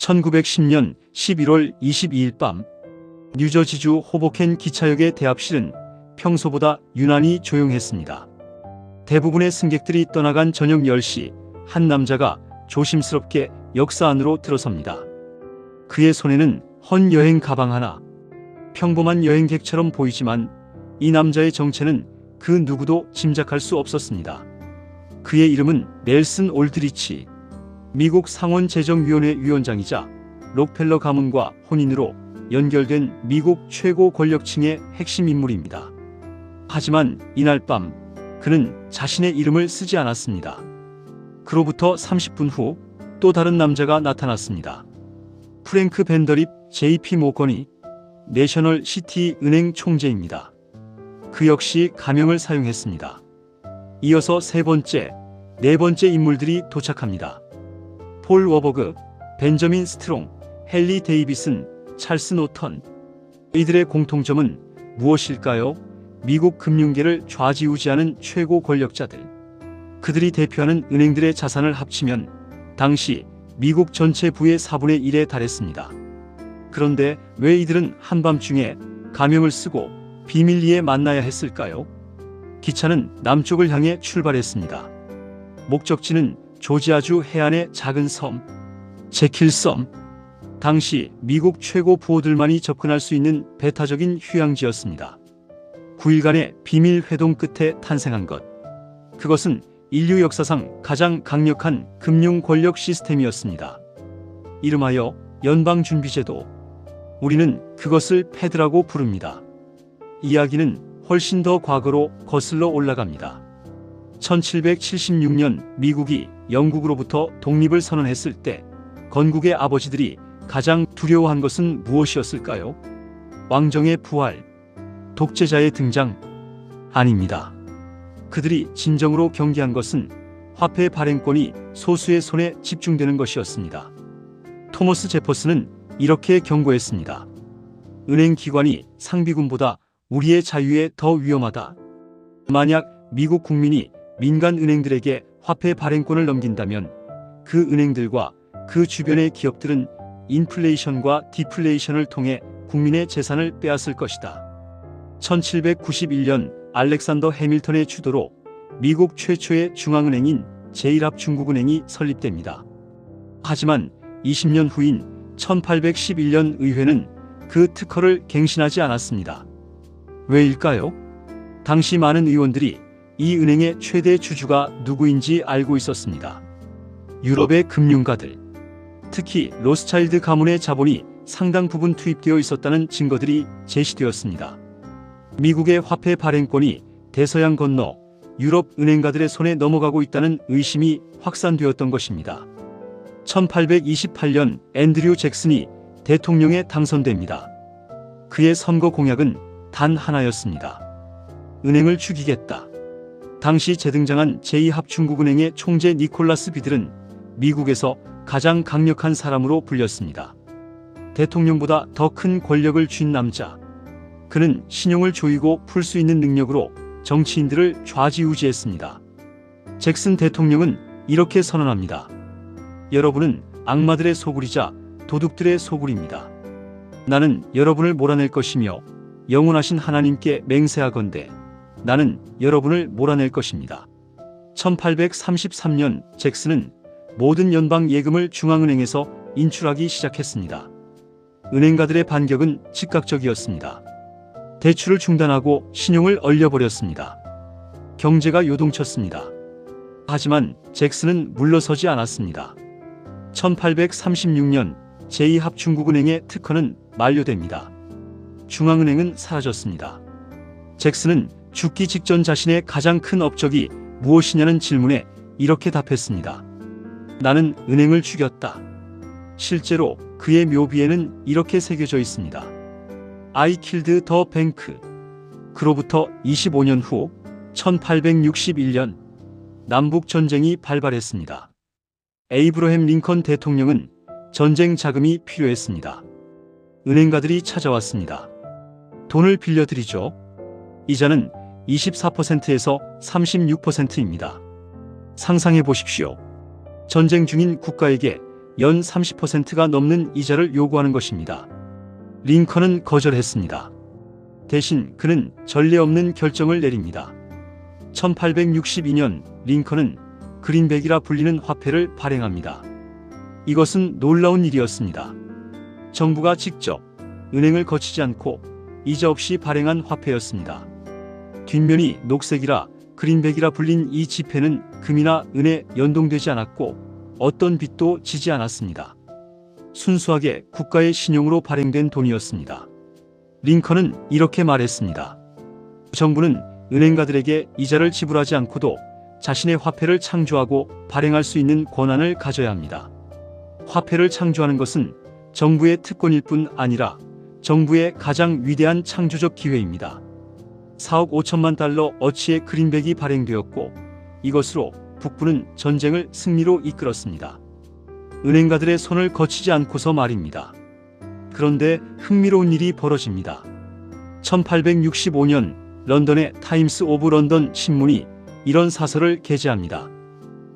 1910년 11월 22일 밤 뉴저지주 호보켄 기차역의 대합실은 평소보다 유난히 조용했습니다. 대부분의 승객들이 떠나간 저녁 10시 한 남자가 조심스럽게 역사 안으로 들어섭니다. 그의 손에는 헌 여행 가방 하나. 평범한 여행객처럼 보이지만 이 남자의 정체는 그 누구도 짐작할 수 없었습니다. 그의 이름은 넬슨 올드리치. 미국 상원재정위원회 위원장이자 록펠러 가문과 혼인으로 연결된 미국 최고 권력층의 핵심 인물입니다. 하지만 이날 밤 그는 자신의 이름을 쓰지 않았습니다. 그로부터 30분 후 또 다른 남자가 나타났습니다. 프랭크 벤더립 JP 모건이 내셔널 시티 은행 총재입니다. 그 역시 가명을 사용했습니다. 이어서 세 번째, 네 번째 인물들이 도착합니다. 폴 워버그, 벤저민 스트롱, 헨리 데이비슨, 찰스 노턴. 이들의 공통점은 무엇일까요? 미국 금융계를 좌지우지하는 최고 권력자들. 그들이 대표하는 은행들의 자산을 합치면 당시 미국 전체 부의 4분의 1에 달했습니다. 그런데 왜 이들은 한밤중에 가명을 쓰고 비밀리에 만나야 했을까요? 기차는 남쪽을 향해 출발했습니다. 목적지는 조지아주 해안의 작은 섬, 제킬섬. 당시 미국 최고 부호들만이 접근할 수 있는 배타적인 휴양지였습니다. 9일간의 비밀 회동 끝에 탄생한 것. 그것은 인류 역사상 가장 강력한 금융 권력 시스템이었습니다. 이름하여 연방준비제도. 우리는 그것을 패드라고 부릅니다. 이야기는 훨씬 더 과거로 거슬러 올라갑니다. 1776년 미국이 영국으로부터 독립을 선언했을 때 건국의 아버지들이 가장 두려워한 것은 무엇이었을까요? 왕정의 부활, 독재자의 등장? 아닙니다. 그들이 진정으로 경계한 것은 화폐 발행권이 소수의 손에 집중되는 것이었습니다. 토머스 제퍼슨은 이렇게 경고했습니다. 은행기관이 상비군보다 우리의 자유에 더 위험하다. 만약 미국 국민이 민간 은행들에게 화폐 발행권을 넘긴다면 그 은행들과 그 주변의 기업들은 인플레이션과 디플레이션을 통해 국민의 재산을 빼앗을 것이다. 1791년 알렉산더 해밀턴의 주도로 미국 최초의 중앙은행인 제1합중국은행이 설립됩니다. 하지만 20년 후인 1811년 의회는 그 특허를 갱신하지 않았습니다. 왜일까요? 당시 많은 의원들이 이 은행의 최대 주주가 누구인지 알고 있었습니다. 유럽의 금융가들, 특히 로스차일드 가문의 자본이 상당 부분 투입되어 있었다는 증거들이 제시되었습니다. 미국의 화폐 발행권이 대서양 건너 유럽 은행가들의 손에 넘어가고 있다는 의심이 확산되었던 것입니다. 1828년 앤드류 잭슨이 대통령에 당선됩니다. 그의 선거 공약은 단 하나였습니다. 은행을 죽이겠다. 당시 재등장한 제2합중국은행의 총재 니콜라스 비들은 미국에서 가장 강력한 사람으로 불렸습니다. 대통령보다 더 큰 권력을 쥔 남자. 그는 신용을 조이고 풀 수 있는 능력으로 정치인들을 좌지우지했습니다. 잭슨 대통령은 이렇게 선언합니다. 여러분은 악마들의 소굴이자 도둑들의 소굴입니다. 나는 여러분을 몰아낼 것이며 영원하신 하나님께 맹세하건대 나는 여러분을 몰아낼 것입니다. 1833년 잭슨은 모든 연방 예금을 중앙은행에서 인출하기 시작했습니다. 은행가들의 반격은 즉각적이었습니다. 대출을 중단하고 신용을 얼려버렸습니다. 경제가 요동쳤습니다. 하지만 잭슨은 물러서지 않았습니다. 1836년 제2합중국은행의 특허는 만료됩니다. 중앙은행은 사라졌습니다. 잭슨은 죽기 직전 자신의 가장 큰 업적이 무엇이냐는 질문에 이렇게 답했습니다. 나는 은행을 죽였다. 실제로 그의 묘비에는 이렇게 새겨져 있습니다. I killed the bank. 그로부터 25년 후 1861년 남북전쟁이 발발했습니다. 에이브러햄 링컨 대통령은 전쟁 자금이 필요했습니다. 은행가들이 찾아왔습니다. 돈을 빌려드리죠. 이자는 24%에서 36%입니다. 상상해 보십시오. 전쟁 중인 국가에게 연 30%가 넘는 이자를 요구하는 것입니다. 링컨은 거절했습니다. 대신 그는 전례 없는 결정을 내립니다. 1862년 링컨은 그린백이라 불리는 화폐를 발행합니다. 이것은 놀라운 일이었습니다. 정부가 직접 은행을 거치지 않고 이자 없이 발행한 화폐였습니다. 뒷면이 녹색이라 그린백이라 불린 이 지폐는 금이나 은에 연동되지 않았고 어떤 빚도 지지 않았습니다. 순수하게 국가의 신용으로 발행된 돈이었습니다. 링컨은 이렇게 말했습니다. 정부는 은행가들에게 이자를 지불하지 않고도 자신의 화폐를 창조하고 발행할 수 있는 권한을 가져야 합니다. 화폐를 창조하는 것은 정부의 특권일 뿐 아니라 정부의 가장 위대한 창조적 기회입니다. 4억 5천만 달러 어치의 그린백이 발행되었고 이것으로 북부는 전쟁을 승리로 이끌었습니다. 은행가들의 손을 거치지 않고서 말입니다. 그런데 흥미로운 일이 벌어집니다. 1865년 런던의 타임스 오브 런던 신문이 이런 사설을 게재합니다.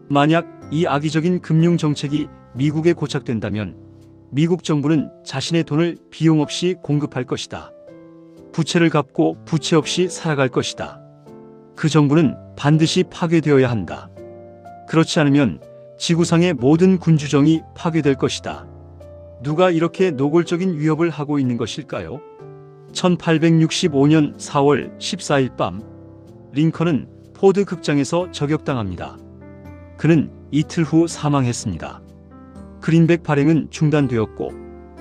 만약 이 악의적인 금융 정책이 미국에 고착된다면 미국 정부는 자신의 돈을 비용 없이 공급할 것이다. 부채를 갚고 부채 없이 살아갈 것이다. 그 정부는 반드시 파괴되어야 한다. 그렇지 않으면 지구상의 모든 군주정이 파괴될 것이다. 누가 이렇게 노골적인 위협을 하고 있는 것일까요? 1865년 4월 14일 밤 링컨은 포드 극장에서 저격당합니다. 그는 이틀 후 사망했습니다. 그린백 발행은 중단되었고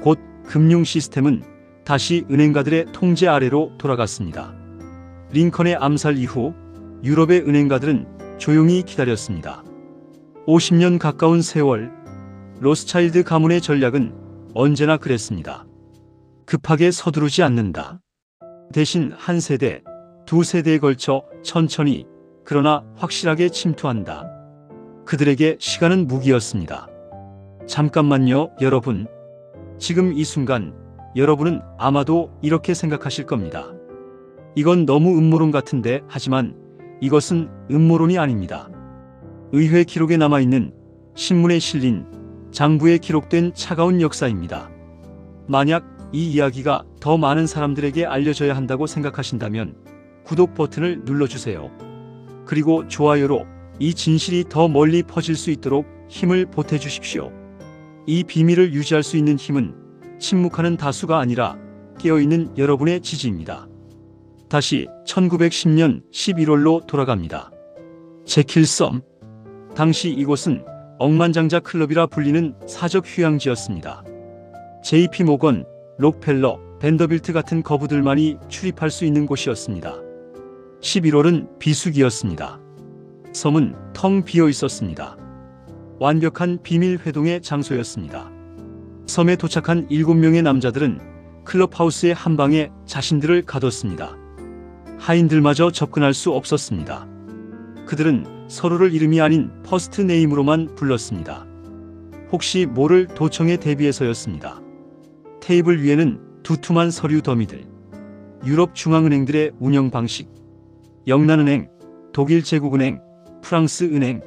곧 금융 시스템은 다시 은행가들의 통제 아래로 돌아갔습니다. 링컨의 암살 이후 유럽의 은행가들은 조용히 기다렸습니다. 50년 가까운 세월, 로스차일드 가문의 전략은 언제나 그랬습니다. 급하게 서두르지 않는다. 대신 한 세대, 두 세대에 걸쳐 천천히 그러나 확실하게 침투한다. 그들에게 시간은 무기였습니다. 잠깐만요, 여러분. 지금 이 순간 여러분은 아마도 이렇게 생각하실 겁니다. 이건 너무 음모론 같은데, 하지만 이것은 음모론이 아닙니다. 의회 기록에 남아있는 신문에 실린 장부에 기록된 차가운 역사입니다. 만약 이 이야기가 더 많은 사람들에게 알려져야 한다고 생각하신다면 구독 버튼을 눌러주세요. 그리고 좋아요로 이 진실이 더 멀리 퍼질 수 있도록 힘을 보태주십시오. 이 비밀을 유지할 수 있는 힘은 침묵하는 다수가 아니라 깨어있는 여러분의 지지입니다. 다시 1910년 11월로 돌아갑니다. 제킬섬. 당시 이곳은 억만장자 클럽이라 불리는 사적 휴양지였습니다. JP 모건, 록펠러, 벤더빌트 같은 거부들만이 출입할 수 있는 곳이었습니다. 11월은 비수기였습니다. 섬은 텅 비어 있었습니다. 완벽한 비밀 회동의 장소였습니다. 섬에 도착한 7명의 남자들은 클럽하우스의 한 방에 자신들을 가뒀습니다. 하인들마저 접근할 수 없었습니다. 그들은 서로를 이름이 아닌 퍼스트 네임으로만 불렀습니다. 혹시 모를 도청에 대비해서였습니다. 테이블 위에는 두툼한 서류 더미들, 유럽 중앙은행들의 운영 방식, 영란은행, 독일 제국은행, 프랑스 은행,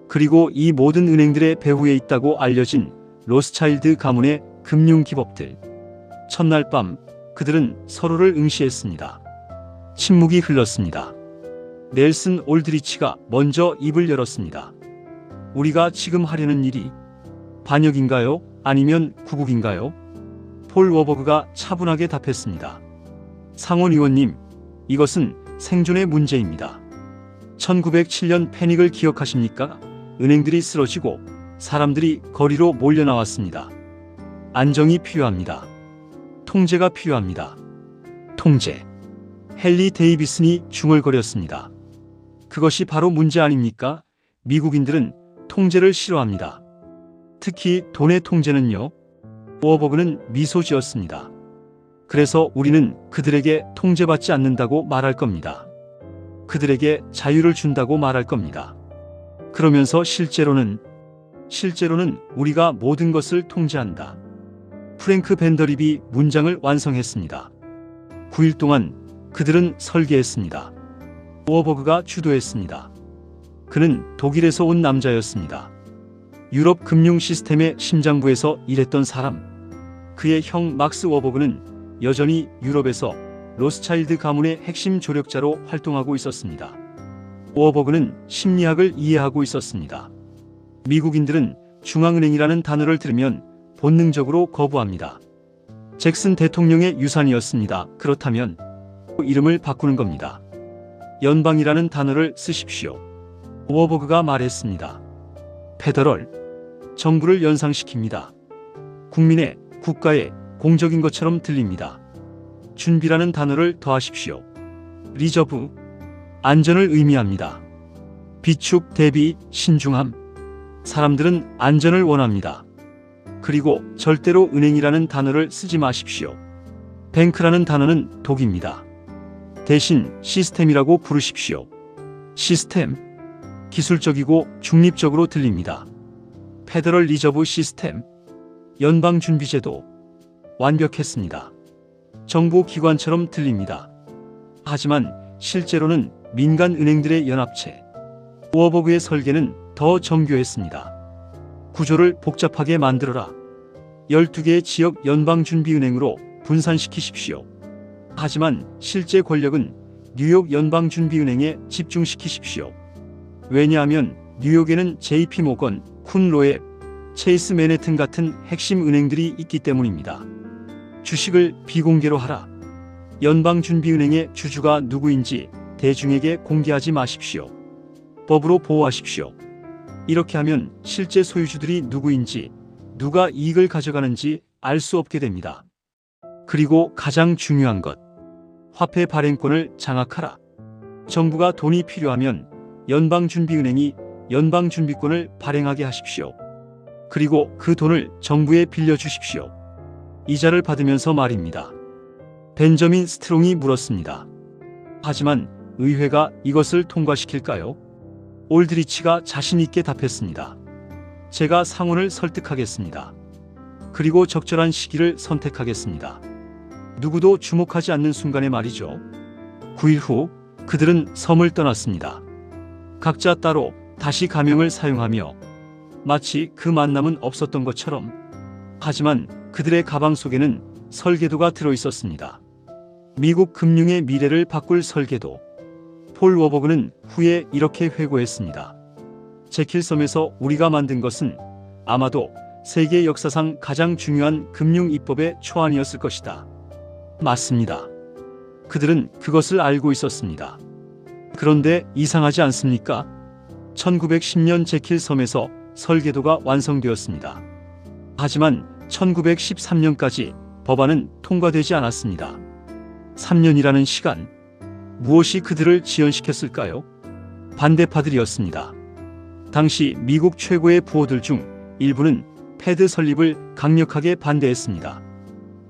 그리고 이 모든 은행들의 배후에 있다고 알려진 로스차일드 가문의 금융기법들. 첫날 밤 그들은 서로를 응시했습니다. 침묵이 흘렀습니다. 넬슨 올드리치가 먼저 입을 열었습니다. 우리가 지금 하려는 일이 반역인가요? 아니면 구국인가요? 폴 워버그가 차분하게 답했습니다. 상원의원님, 이것은 생존의 문제입니다. 1907년 패닉을 기억하십니까? 은행들이 쓰러지고 사람들이 거리로 몰려 나왔습니다. 안정이 필요합니다. 통제가 필요합니다. 통제. 헨리 데이비슨이 중얼거렸습니다. 그것이 바로 문제 아닙니까? 미국인들은 통제를 싫어합니다. 특히 돈의 통제는요. 워버그는 미소 지었습니다. 그래서 우리는 그들에게 통제받지 않는다고 말할 겁니다. 그들에게 자유를 준다고 말할 겁니다. 그러면서 실제로는 우리가 모든 것을 통제한다. 프랭크 벤더립이 문장을 완성했습니다. 9일 동안 그들은 설계했습니다. 워버그가 주도했습니다. 그는 독일에서 온 남자였습니다. 유럽 금융 시스템의 심장부에서 일했던 사람. 그의 형 막스 워버그는 여전히 유럽에서 로스차일드 가문의 핵심 조력자로 활동하고 있었습니다. 워버그는 심리학을 이해하고 있었습니다. 미국인들은 중앙은행이라는 단어를 들으면 본능적으로 거부합니다. 잭슨 대통령의 유산이었습니다. 그렇다면 이름을 바꾸는 겁니다. 연방이라는 단어를 쓰십시오. 워버그가 말했습니다. 페더럴, 정부를 연상시킵니다. 국민의, 국가의, 공적인 것처럼 들립니다. 준비라는 단어를 더하십시오. 리저브, 안전을 의미합니다. 비축, 대비, 신중함. 사람들은 안전을 원합니다. 그리고 절대로 은행이라는 단어를 쓰지 마십시오. 뱅크라는 단어는 독입니다. 대신 시스템이라고 부르십시오. 시스템, 기술적이고 중립적으로 들립니다. 페더럴 리저브 시스템, 연방준비제도, 완벽했습니다. 정보기관처럼 들립니다. 하지만 실제로는 민간은행들의 연합체. 워버그의 설계는 더 정교했습니다. 구조를 복잡하게 만들어라. 12개의 지역 연방준비은행으로 분산시키십시오. 하지만 실제 권력은 뉴욕 연방준비은행에 집중시키십시오. 왜냐하면 뉴욕에는 JP 모건, 쿤 로에, 체이스 맨해튼 같은 핵심 은행들이 있기 때문입니다. 주식을 비공개로 하라. 연방준비은행의 주주가 누구인지 대중에게 공개하지 마십시오. 법으로 보호하십시오. 이렇게 하면 실제 소유주들이 누구인지, 누가 이익을 가져가는지 알 수 없게 됩니다. 그리고 가장 중요한 것, 화폐 발행권을 장악하라. 정부가 돈이 필요하면 연방준비은행이 연방준비권을 발행하게 하십시오. 그리고 그 돈을 정부에 빌려주십시오. 이자를 받으면서 말입니다. 벤저민 스트롱이 물었습니다. 하지만 의회가 이것을 통과시킬까요? 올드리치가 자신있게 답했습니다. 제가 상원을 설득하겠습니다. 그리고 적절한 시기를 선택하겠습니다. 누구도 주목하지 않는 순간에 말이죠. 9일 후 그들은 섬을 떠났습니다. 각자 따로 다시 가명을 사용하며 마치 그 만남은 없었던 것처럼. 하지만 그들의 가방 속에는 설계도가 들어있었습니다. 미국 금융의 미래를 바꿀 설계도. 폴 워버그는 후에 이렇게 회고했습니다. 제킬섬에서 우리가 만든 것은 아마도 세계 역사상 가장 중요한 금융 입법의 초안이었을 것이다. 맞습니다. 그들은 그것을 알고 있었습니다. 그런데 이상하지 않습니까? 1910년 제킬섬에서 설계도가 완성되었습니다. 하지만 1913년까지 법안은 통과되지 않았습니다. 3년이라는 시간, 무엇이 그들을 지연시켰을까요? 반대파들이었습니다. 당시 미국 최고의 부호들 중 일부는 패드 설립을 강력하게 반대했습니다.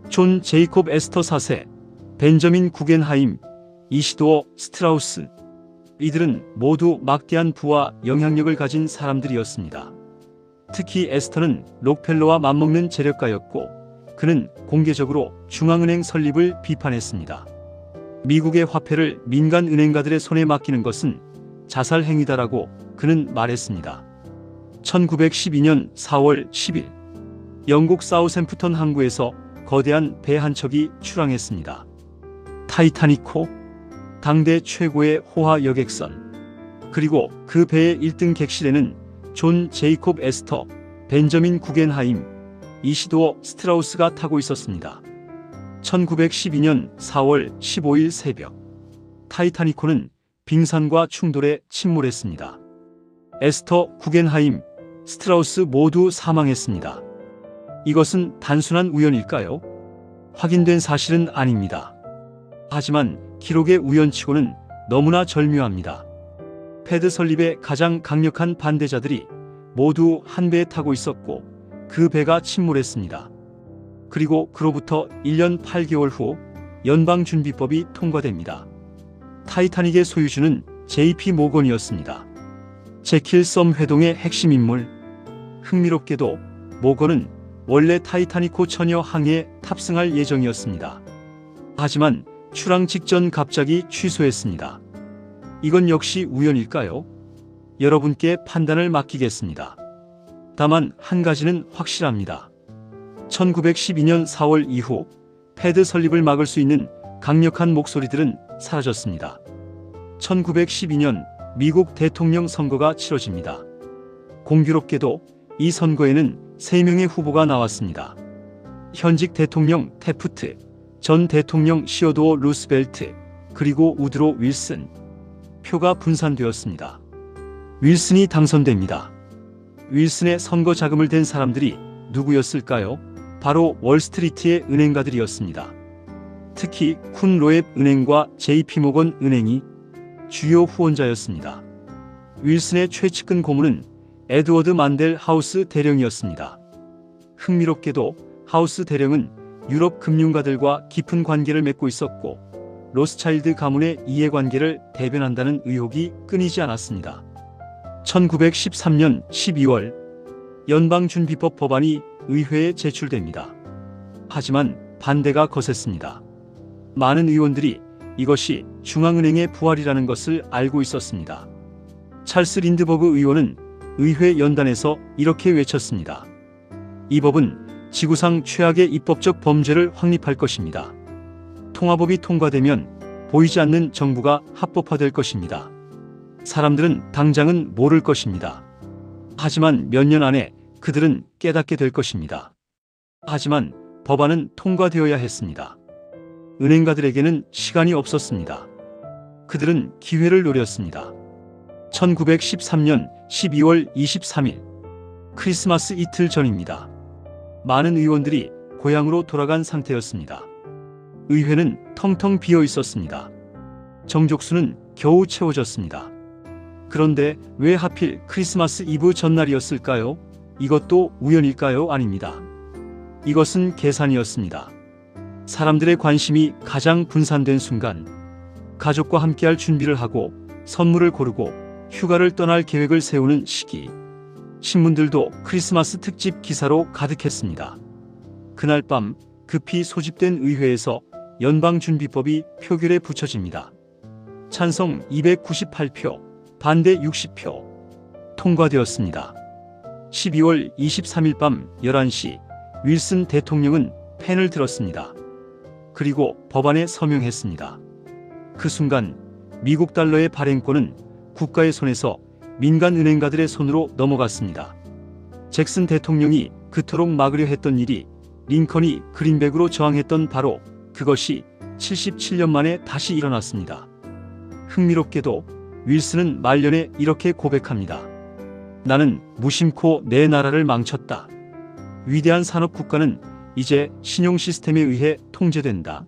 존 제이콥 에스터 4세, 벤저민 구겐하임, 이시도어 스트라우스. 이들은 모두 막대한 부와 영향력을 가진 사람들이었습니다. 특히 에스터는 록펠러와 맞먹는 재력가였고 그는 공개적으로 중앙은행 설립을 비판했습니다. 미국의 화폐를 민간 은행가들의 손에 맡기는 것은 자살 행위다라고 그는 말했습니다. 1912년 4월 10일 영국 사우샘프턴 항구에서 거대한 배 한 척이 출항했습니다. 타이타닉호, 당대 최고의 호화 여객선. 그리고 그 배의 1등 객실에는 존 제이콥 에스터, 벤저민 구겐하임, 이시도어 스트라우스가 타고 있었습니다. 1912년 4월 15일 새벽 타이타닉호는 빙산과 충돌해 침몰했습니다. 에스터, 구겐하임, 스트라우스 모두 사망했습니다. 이것은 단순한 우연일까요? 확인된 사실은 아닙니다. 하지만 기록의 우연치고는 너무나 절묘합니다. 패드 설립의 가장 강력한 반대자들이 모두 한 배에 타고 있었고 그 배가 침몰했습니다. 그리고 그로부터 1년 8개월 후 연방준비법이 통과됩니다. 타이타닉의 소유주는 JP 모건이었습니다. 제킬섬 회동의 핵심 인물. 흥미롭게도 모건은 원래 타이타닉호 처녀 항해에 탑승할 예정이었습니다. 하지만 출항 직전 갑자기 취소했습니다. 이건 역시 우연일까요? 여러분께 판단을 맡기겠습니다. 다만 한 가지는 확실합니다. 1912년 4월 이후 패드 설립을 막을 수 있는 강력한 목소리들은 사라졌습니다. 1912년 미국 대통령 선거가 치러집니다. 공교롭게도 이 선거에는 3명의 후보가 나왔습니다. 현직 대통령 태프트, 전 대통령 시어도어 루스벨트, 그리고 우드로 윌슨. 표가 분산되었습니다. 윌슨이 당선됩니다. 윌슨의 선거 자금을 댄 사람들이 누구였을까요? 바로 월스트리트의 은행가들이었습니다. 특히 쿤 로앱 은행과 JP모건 은행이 주요 후원자였습니다. 윌슨의 최측근 고문은 에드워드 만델 하우스 대령이었습니다. 흥미롭게도 하우스 대령은 유럽 금융가들과 깊은 관계를 맺고 있었고 로스차일드 가문의 이해관계를 대변한다는 의혹이 끊이지 않았습니다. 1913년 12월 연방준비법 법안이 의회에 제출됩니다. 하지만 반대가 거셌습니다. 많은 의원들이 이것이 중앙은행의 부활이라는 것을 알고 있었습니다. 찰스 린드버그 의원은 의회 연단에서 이렇게 외쳤습니다. 이 법은 지구상 최악의 입법적 범죄를 확립할 것입니다. 통화법이 통과되면 보이지 않는 정부가 합법화될 것입니다. 사람들은 당장은 모를 것입니다. 하지만 몇 년 안에 그들은 깨닫게 될 것입니다. 하지만 법안은 통과되어야 했습니다. 은행가들에게는 시간이 없었습니다. 그들은 기회를 노렸습니다. 1913년 12월 23일 크리스마스 이틀 전입니다. 많은 의원들이 고향으로 돌아간 상태였습니다. 의회는 텅텅 비어 있었습니다. 정족수는 겨우 채워졌습니다. 그런데 왜 하필 크리스마스 이브 전날이었을까요? 이것도 우연일까요? 아닙니다. 이것은 계산이었습니다. 사람들의 관심이 가장 분산된 순간, 가족과 함께할 준비를 하고 선물을 고르고 휴가를 떠날 계획을 세우는 시기, 신문들도 크리스마스 특집 기사로 가득했습니다. 그날 밤 급히 소집된 의회에서 연방준비법이 표결에 붙여집니다. 찬성 298표, 반대 60표. 통과되었습니다. 12월 23일 밤 11시 윌슨 대통령은 펜을 들었습니다. 그리고 법안에 서명했습니다. 그 순간 미국 달러의 발행권은 국가의 손에서 민간 은행가들의 손으로 넘어갔습니다. 잭슨 대통령이 그토록 막으려 했던 일이 링컨이 그린백으로 저항했던 바로 그것이 77년 만에 다시 일어났습니다. 흥미롭게도 윌슨은 말년에 이렇게 고백합니다. 나는 무심코 내 나라를 망쳤다. 위대한 산업 국가는 이제 신용 시스템에 의해 통제된다.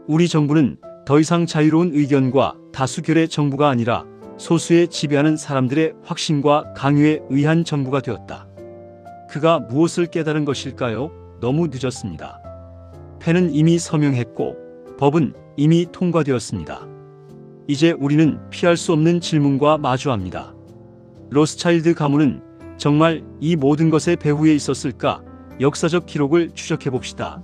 우리 정부는 더 이상 자유로운 의견과 다수결의 정부가 아니라 소수의 지배하는 사람들의 확신과 강요에 의한 정부가 되었다. 그가 무엇을 깨달은 것일까요? 너무 늦었습니다. 펜은 이미 서명했고 법은 이미 통과되었습니다. 이제 우리는 피할 수 없는 질문과 마주합니다. 로스차일드 가문은 정말 이 모든 것의 배후에 있었을까? 역사적 기록을 추적해봅시다.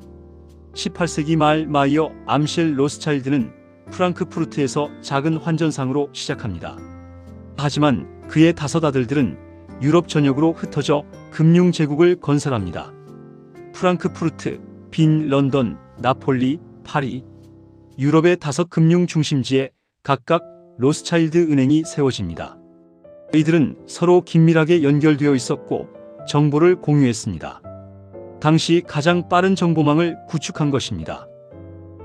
18세기 말 마이어 암셸 로스차일드는 프랑크푸르트에서 작은 환전상으로 시작합니다. 하지만 그의 5 아들들은 유럽 전역으로 흩어져 금융제국을 건설합니다. 프랑크푸르트, 빈, 런던, 나폴리, 파리. 유럽의 5 금융 중심지에 각각 로스차일드 은행이 세워집니다. 이들은 서로 긴밀하게 연결되어 있었고 정보를 공유했습니다. 당시 가장 빠른 정보망을 구축한 것입니다.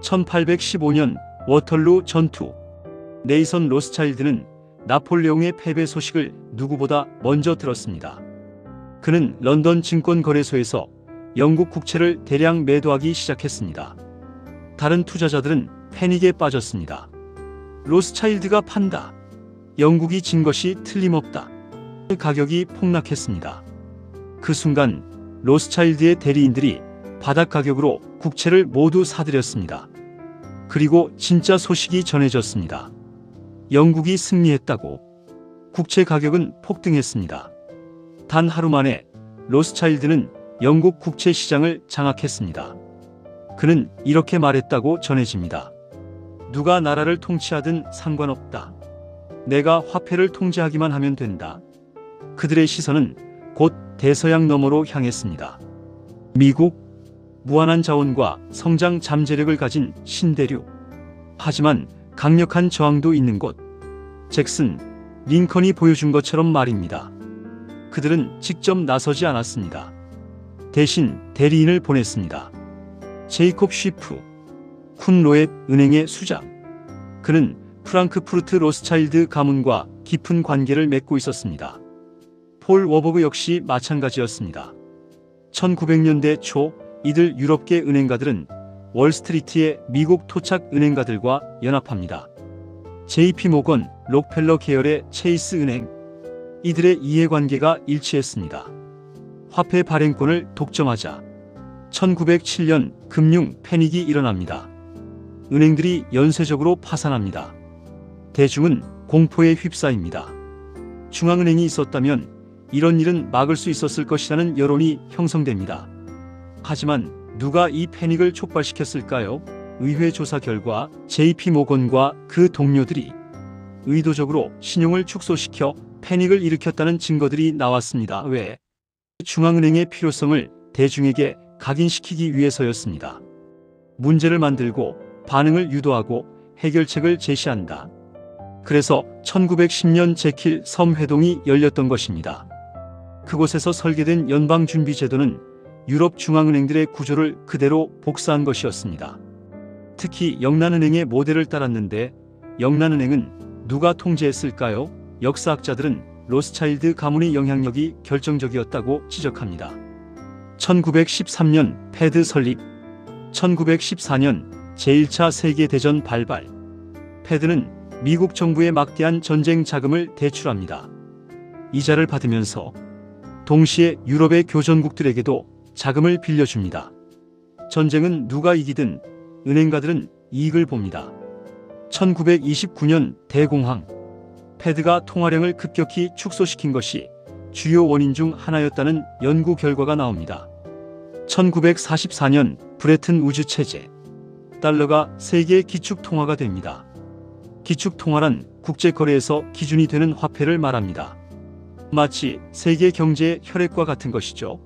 1815년 워털루 전투. 네이선 로스차일드는 나폴레옹의 패배 소식을 누구보다 먼저 들었습니다. 그는 런던 증권거래소에서 영국 국채를 대량 매도하기 시작했습니다. 다른 투자자들은 패닉에 빠졌습니다. 로스차일드가 판다. 영국이 진 것이 틀림없다. 가격이 폭락했습니다. 그 순간 로스차일드의 대리인들이 바닥 가격으로 국채를 모두 사들였습니다. 그리고 진짜 소식이 전해졌습니다. 영국이 승리했다고. 국채 가격은 폭등했습니다. 단 하루 만에 로스차일드는 영국 국채 시장을 장악했습니다. 그는 이렇게 말했다고 전해집니다. 누가 나라를 통치하든 상관없다. 내가 화폐를 통제하기만 하면 된다. 그들의 시선은 곧 대서양 너머로 향했습니다. 미국, 무한한 자원과 성장 잠재력을 가진 신대륙. 하지만 강력한 저항도 있는 곳. 잭슨, 링컨이 보여준 것처럼 말입니다. 그들은 직접 나서지 않았습니다. 대신 대리인을 보냈습니다. 제이콥 쉬프, 쿤 로엣 은행의 수장. 그는 프랑크푸르트 로스차일드 가문과 깊은 관계를 맺고 있었습니다. 폴 워버그 역시 마찬가지였습니다. 1900년대 초 이들 유럽계 은행가들은 월스트리트의 미국 토착 은행가들과 연합합니다. JP 모건, 록펠러 계열의 체이스 은행. 이들의 이해관계가 일치했습니다. 화폐 발행권을 독점하자. 1907년 금융 패닉이 일어납니다. 은행들이 연쇄적으로 파산합니다. 대중은 공포에 휩싸입니다. 중앙은행이 있었다면 이런 일은 막을 수 있었을 것이라는 여론이 형성됩니다. 하지만 누가 이 패닉을 촉발시켰을까요? 의회 조사 결과 JP 모건과 그 동료들이 의도적으로 신용을 축소시켜 패닉을 일으켰다는 증거들이 나왔습니다. 왜? 중앙은행의 필요성을 대중에게 각인시키기 위해서였습니다. 문제를 만들고 반응을 유도하고 해결책을 제시한다. 그래서 1910년 제킬 섬 회동이 열렸던 것입니다. 그곳에서 설계된 연방준비제도는 유럽 중앙은행들의 구조를 그대로 복사한 것이었습니다. 특히 영란은행의 모델을 따랐는데 영란은행은 누가 통제했을까요? 역사학자들은 로스차일드 가문의 영향력이 결정적이었다고 지적합니다. 1913년 패드 설립, 1914년 제1차 세계대전 발발. 패드는 미국 정부의 막대한 전쟁 자금을 대출합니다. 이자를 받으면서 동시에 유럽의 교전국들에게도 자금을 빌려줍니다. 전쟁은 누가 이기든 은행가들은 이익을 봅니다. 1929년 대공황. 패드가 통화량을 급격히 축소시킨 것이 주요 원인 중 하나였다는 연구 결과가 나옵니다. 1944년 브레튼 우즈 체제. 달러가 세계의 기축통화가 됩니다. 기축통화란 국제거래에서 기준이 되는 화폐를 말합니다. 마치 세계 경제의 혈액과 같은 것이죠.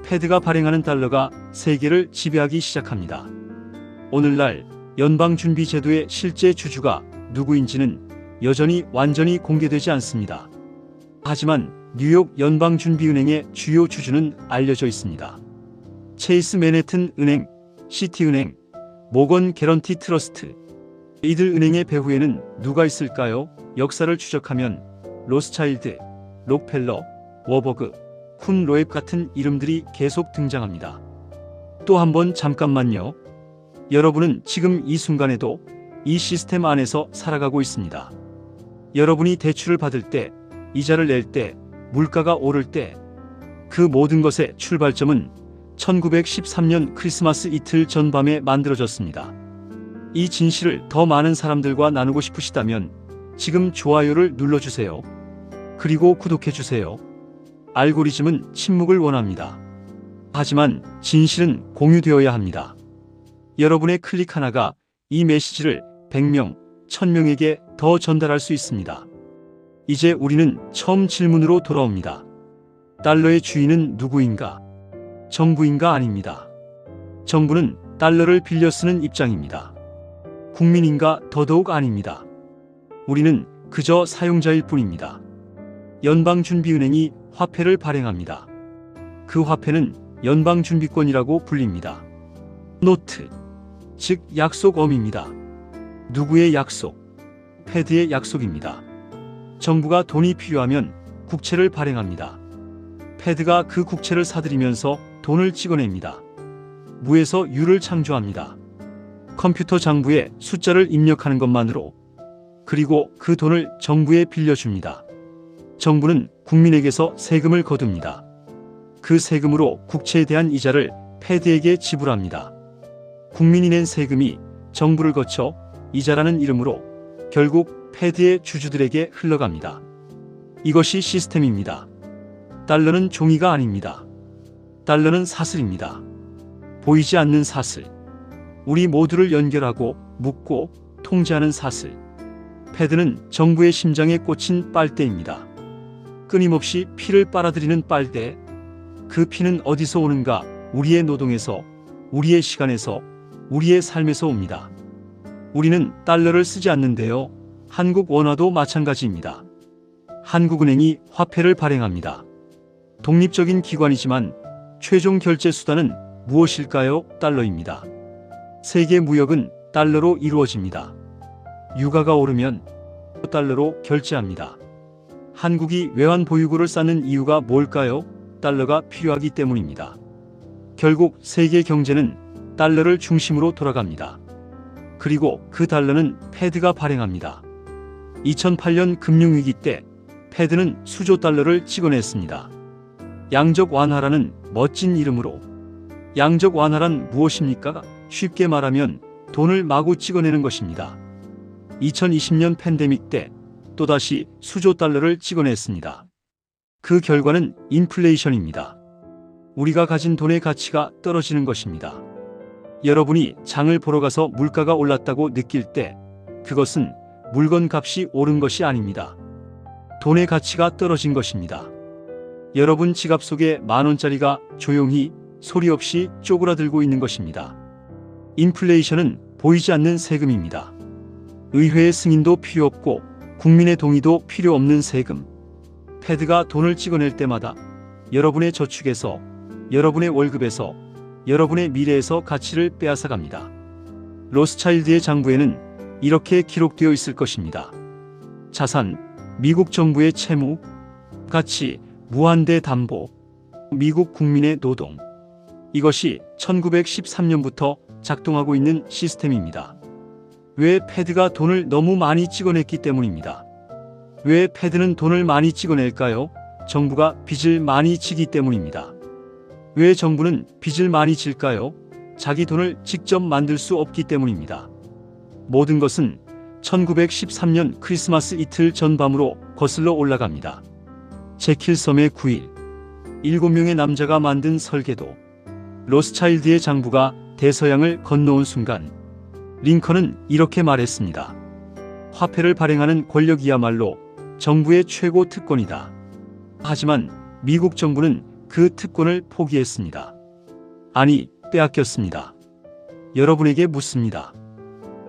패드가 발행하는 달러가 세계를 지배하기 시작합니다. 오늘날 연방준비제도의 실제 주주가 누구인지는 여전히 완전히 공개되지 않습니다. 하지만 뉴욕 연방준비은행의 주요 주주는 알려져 있습니다. 체이스 맨해튼 은행, 시티은행, 모건 개런티 트러스트. 이들 은행의 배후에는 누가 있을까요? 역사를 추적하면 로스차일드, 록펠러, 워버그, 쿤 로엣 같은 이름들이 계속 등장합니다. 또 한 번 잠깐만요. 여러분은 지금 이 순간에도 이 시스템 안에서 살아가고 있습니다. 여러분이 대출을 받을 때, 이자를 낼 때, 물가가 오를 때, 그 모든 것의 출발점은 1913년 크리스마스 이틀 전밤에 만들어졌습니다. 이 진실을 더 많은 사람들과 나누고 싶으시다면 지금 좋아요를 눌러주세요. 그리고 구독해주세요. 알고리즘은 침묵을 원합니다. 하지만 진실은 공유되어야 합니다. 여러분의 클릭 하나가 이 메시지를 100명, 1000명에게 더 전달할 수 있습니다. 이제 우리는 처음 질문으로 돌아옵니다. 달러의 주인은 누구인가? 정부인가? 아닙니다. 정부는 달러를 빌려 쓰는 입장입니다. 국민인가? 더더욱 아닙니다. 우리는 그저 사용자일 뿐입니다. 연방준비은행이 화폐를 발행합니다. 그 화폐는 연방준비권이라고 불립니다. 노트, 즉 약속어입니다. 누구의 약속? 패드의 약속입니다. 정부가 돈이 필요하면 국채를 발행합니다. 패드가 그 국채를 사들이면서 돈을 찍어냅니다. 무에서 유를 창조합니다. 컴퓨터 장부에 숫자를 입력하는 것만으로. 그리고 그 돈을 정부에 빌려줍니다. 정부는 국민에게서 세금을 거둡니다. 그 세금으로 국채에 대한 이자를 패드에게 지불합니다. 국민이 낸 세금이 정부를 거쳐 이자라는 이름으로 결국 패드의 주주들에게 흘러갑니다. 이것이 시스템입니다. 달러는 종이가 아닙니다. 달러는 사슬입니다. 보이지 않는 사슬. 우리 모두를 연결하고 묶고 통제하는 사슬. 패드는 정부의 심장에 꽂힌 빨대입니다. 끊임없이 피를 빨아들이는 빨대. 그 피는 어디서 오는가? 우리의 노동에서, 우리의 시간에서, 우리의 삶에서 옵니다. 우리는 달러를 쓰지 않는데요. 한국 원화도 마찬가지입니다. 한국은행이 화폐를 발행합니다. 독립적인 기관이지만 최종 결제 수단은 무엇일까요? 달러입니다. 세계 무역은 달러로 이루어집니다. 유가가 오르면 달러로 결제합니다. 한국이 외환 보유고를 쌓는 이유가 뭘까요? 달러가 필요하기 때문입니다. 결국 세계 경제는 달러를 중심으로 돌아갑니다. 그리고 그 달러는 패드가 발행합니다. 2008년 금융위기 때 패드는 수조 달러를 찍어냈습니다. 양적 완화라는 멋진 이름으로. 양적 완화란 무엇입니까? 쉽게 말하면 돈을 마구 찍어내는 것입니다. 2020년 팬데믹 때 또다시 수조 달러를 찍어냈습니다. 그 결과는 인플레이션입니다. 우리가 가진 돈의 가치가 떨어지는 것입니다. 여러분이 장을 보러 가서 물가가 올랐다고 느낄 때 그것은 물건 값이 오른 것이 아닙니다. 돈의 가치가 떨어진 것입니다. 여러분 지갑 속에 10,000원짜리가 조용히 소리 없이 쪼그라들고 있는 것입니다. 인플레이션은 보이지 않는 세금입니다. 의회의 승인도 필요 없고 국민의 동의도 필요 없는 세금. 패드가 돈을 찍어낼 때마다 여러분의 저축에서, 여러분의 월급에서, 여러분의 미래에서 가치를 빼앗아갑니다. 로스차일드의 장부에는 이렇게 기록되어 있을 것입니다. 자산, 미국 정부의 채무, 가치, 무한대 담보, 미국 국민의 노동. 이것이 1913년부터 작동하고 있는 시스템입니다. 왜 패드가 돈을 너무 많이 찍어냈기 때문입니다. 왜 패드는 돈을 많이 찍어낼까요? 정부가 빚을 많이 지기 때문입니다. 왜 정부는 빚을 많이 질까요? 자기 돈을 직접 만들 수 없기 때문입니다. 모든 것은 1913년 크리스마스 이틀 전 밤으로 거슬러 올라갑니다. 제킬섬의 9일. 7명의 남자가 만든 설계도. 로스차일드의 장부가 대서양을 건너온 순간 링컨은 이렇게 말했습니다. 화폐를 발행하는 권력이야말로 정부의 최고 특권이다. 하지만 미국 정부는 그 특권을 포기했습니다. 아니, 빼앗겼습니다. 여러분에게 묻습니다.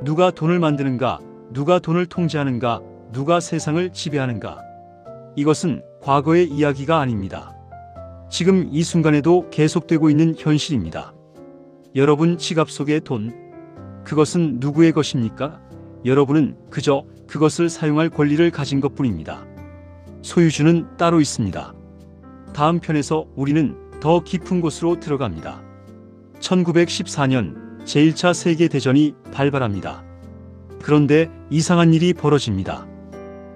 누가 돈을 만드는가? 누가 돈을 통제하는가? 누가 세상을 지배하는가? 이것은 과거의 이야기가 아닙니다. 지금 이 순간에도 계속되고 있는 현실입니다. 여러분 지갑 속의 돈, 그것은 누구의 것입니까? 여러분은 그저 그것을 사용할 권리를 가진 것뿐입니다. 소유주는 따로 있습니다. 다음 편에서 우리는 더 깊은 곳으로 들어갑니다. 1914년 제1차 세계대전이 발발합니다. 그런데 이상한 일이 벌어집니다.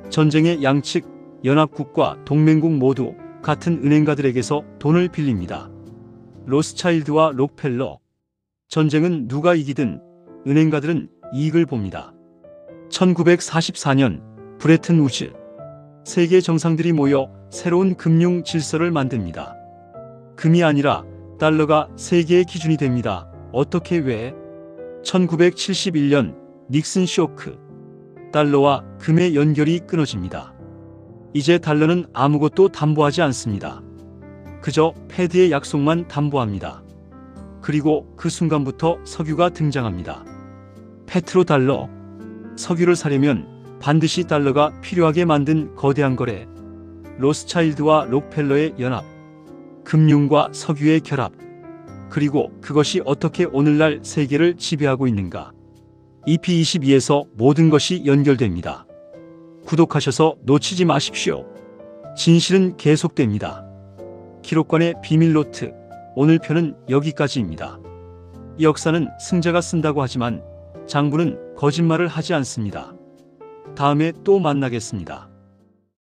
전쟁의 양측, 연합국과 동맹국 모두 같은 은행가들에게서 돈을 빌립니다. 로스차일드와 록펠러. 전쟁은 누가 이기든 은행가들은 이익을 봅니다. 1944년 브레튼 우즈. 세계 정상들이 모여 새로운 금융 질서를 만듭니다. 금이 아니라 달러가 세계의 기준이 됩니다. 어떻게 왜? 1971년 닉슨 쇼크. 달러와 금의 연결이 끊어집니다. 이제 달러는 아무것도 담보하지 않습니다. 그저 패드의 약속만 담보합니다. 그리고 그 순간부터 석유가 등장합니다. 페트로달러. 석유를 사려면 반드시 달러가 필요하게 만든 거대한 거래. 로스차일드와 록펠러의 연합. 금융과 석유의 결합. 그리고 그것이 어떻게 오늘날 세계를 지배하고 있는가. EP22에서 모든 것이 연결됩니다. 구독하셔서 놓치지 마십시오. 진실은 계속됩니다. 기록관의 비밀 노트. 오늘 편은 여기까지입니다. 역사는 승자가 쓴다고 하지만 장부는 거짓말을 하지 않습니다. 다음에 또 만나겠습니다.